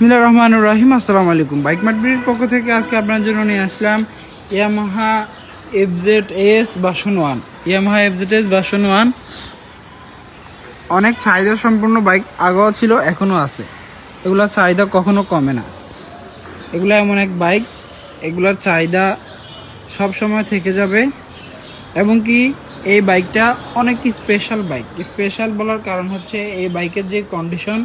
বিসমিল্লাহির রহমানির রহিম। আসসালামু আলাইকুম। বাইক মার্কেটের পক্ষ থেকে আজকে আপনার জন্য নিয়ে আসলাম Yamaha FZS version 1। Yamaha FZS version 1 অনেক চাহিদা সম্পন্ন বাইক, আগেও ছিল এখনও আছে। এগুলোর চাহিদা কখনো কমে না। এগুলো এমন এক বাইক, এগুলোর চাহিদা সব সময় থেকে যাবে। এবং কি এই বাইকটা অনেক স্পেশাল বাইক। স্পেশাল বলার কারণ হচ্ছে এই বাইকের যে কন্ডিশন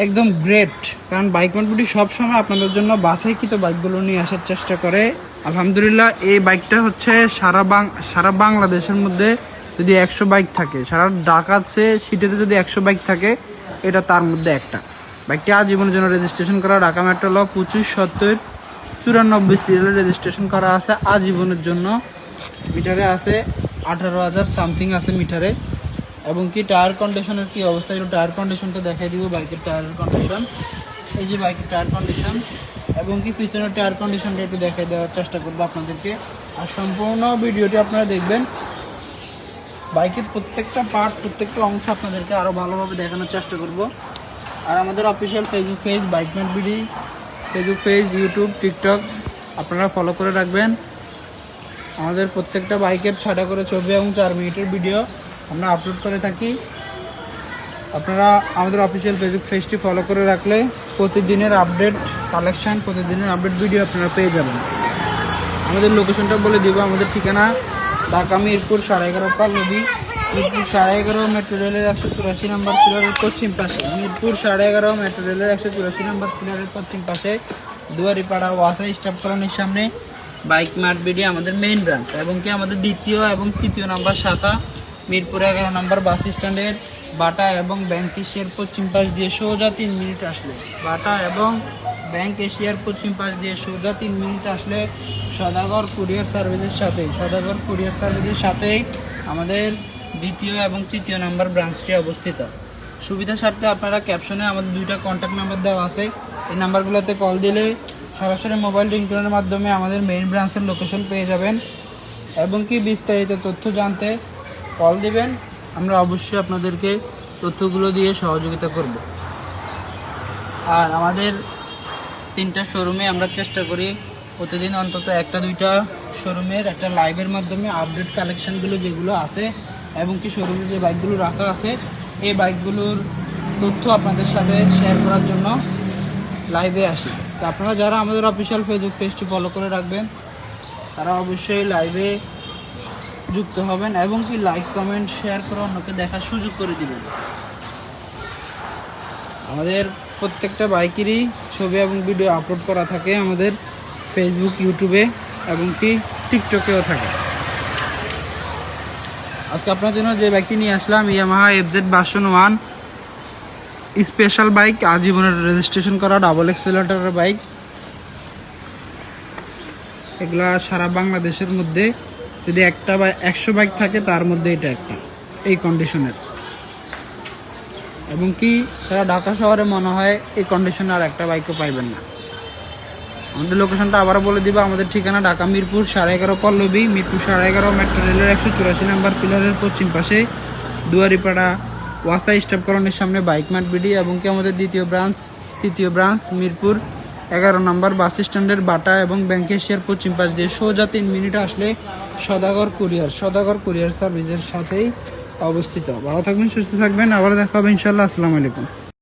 একদম গ্রেট। কারণ বাইক মার্কেট সবসময় আপনাদের জন্য বাছাইকৃত বাইকগুলো নিয়ে আসার চেষ্টা করে। আলহামদুলিল্লাহ এই বাইকটা হচ্ছে সারা বাংলাদেশের মধ্যে যদি 100 বাইক থাকে, সারা ঢাকাতে সিটিতে যদি 100 বাইক থাকে, এটা তার মধ্যে একটা। বাইকটি আজীবনের জন্য রেজিস্ট্রেশন করা, ঢাকা মেট্রো ল 2570-94 সিরিয়ালে রেজিস্ট্রেশন করা আছে আজীবনের জন্য। মিটারে আছে 18,000 সামথিং আছে মিটারে। এবং কি টায়ার কন্ডিশনের কি অবস্থা, একটু টায়ার কন্ডিশনটা দেখাই দিব। বাইকের টায়ারের কন্ডিশন, এই যে বাইকের টায়ার কন্ডিশন এবং কি পিছনের টায়ার কন্ডিশনটা একটু দেখাই দেওয়ার চেষ্টা করবো আপনাদেরকে। আর সম্পূর্ণ ভিডিওটি আপনারা দেখবেন। বাইকের প্রত্যেকটা পার্ট, প্রত্যেকটা অংশ আপনাদেরকে আরও ভালোভাবে দেখানোর চেষ্টা করব। আর আমাদের official Facebook page Bikemat BD, Facebook page, YouTube, TikTok আপনারা ফলো করে রাখবেন। আমাদের প্রত্যেকটা বাইকের 6টা করে ছবি এবং 4 মিনিটের ভিডিও আমরা আপলোড করে থাকি। আপনারা আমাদের অফিসিয়াল ফেসবুক পেজটি ফলো করে রাখলে প্রতিদিনের আপডেট কালেকশান, প্রতিদিনের আপডেট ভিডিও আপনারা পেয়ে যাবেন। আমাদের লোকেশনটা বলে দিব। আমাদের ঠিকানা ঢাকা মিরপুর 11.5 পাল্লবী, মিরপুর 11.5 মেট্রো রেলের 184 নম্বর পিলারের পশ্চিম পাশে, মিরপুর 11.5 মেট্রো রেলের 184 নম্বর পিলারের পশ্চিম পাশে, দুয়ারিপাড়া ওয়াসা স্টাফ কলোনির সামনে বাইক মার্ট বিডি আমাদের মেইন ব্রাঞ্চ। এবং কি আমাদের দ্বিতীয় এবং তৃতীয় নম্বর শাখা মিরপুর 11 নম্বর বাস স্ট্যান্ডের বাটা এবং ব্যাংক এশিয়ার পশ্চিম পাশ দিয়ে সোজা 3 মিনিট আসলে, বাটা এবং ব্যাংক এশিয়ার পশ্চিম পাশ দিয়ে সোজা 3 মিনিট আসলে সদাগর কুরিয়ার সার্ভিসের সাথেই আমাদের দ্বিতীয় এবং তৃতীয় নম্বর ব্রাঞ্চটি অবস্থিত। সুবিধার স্বার্থে আপনারা ক্যাপশনে আমাদের 2টা কন্ট্যাক্ট নাম্বার দেওয়া আছে। এই নাম্বারগুলোতে কল দিলে সরাসরি মোবাইল রিংটোনের মাধ্যমে আমাদের মেইন ব্রাঞ্চের লোকেশন পেয়ে যাবেন। এবং কি বিস্তারিত তথ্য জানতে কল দিবেন, আমরা অবশ্যই আপনাদেরকে তথ্যগুলো দিয়ে সহযোগিতা করব। আর আমাদের 3টা শোরুমে আমরা চেষ্টা করি প্রতিদিন অন্তত 1-2টা শোরুমের একটা লাইভের মাধ্যমে আপডেট কালেকশানগুলো যেগুলো আছে এবং কি শোরুমে যে বাইকগুলো রাখা আছে এই বাইকগুলোর তথ্য আপনাদের সাথে শেয়ার করার জন্য লাইভে আসি। তো আপনারা যারা আমাদের অফিসিয়াল ফেসবুক পেজটি ফলো করে রাখবেন তারা অবশ্যই লাইভে যুক্ত হবেন এবং কি লাইক, কমেন্ট, শেয়ার করে অন্যকে দেখার সুযোগ করে দিবেন। আমাদের প্রত্যেকটা বাইকেরই ছবি এবং ভিডিও আপলোড করা থাকে আমাদের ফেসবুক, ইউটিউবে এবং কি টিকটকেও থাকে। আজকে আপনার জন্য যে বাইকটি নিয়ে আসলাম Yamaha FZ version 1 special bike, আজীবনের রেজিস্ট্রেশন করা ডাবল এক্সেলেটরের বাইক। এগুলা সারা বাংলাদেশের মধ্যে যদি 100 বাইক থাকে তার মধ্যে এটা একটা এই কন্ডিশনের। এবং কি সারা ঢাকা শহরে মনে হয় এই কন্ডিশনে আর একটা বাইকও পাইবেন না। আমাদের লোকেশনটা আবারও বলে দিব। আমাদের ঠিকানা ঢাকা মিরপুর 11.5 পল্লবী, মিরপুর 11.5 মেট্রো রেলের 184 নম্বর পিলারের পশ্চিম পাশে, দুয়ারিপাড়া ওয়াসা স্টাফ কলোনির সামনে বাইক মার্ট বিডি। এবং কি আমাদের তৃতীয় ব্রাঞ্চ মিরপুর 11 নম্বর বাস স্ট্যান্ডের বাটা এবং ব্যাংক এশিয়ার পশ্চিম পাশ দিয়ে সোজা 3 মিনিট আসলে সদাগর কুরিয়ার সার্ভিসের সাথেই অবস্থিত। ভালো থাকবেন, সুস্থ থাকবেন, আবার দেখা হবে ইনশাল্লাহ। আসসালামু আলাইকুম।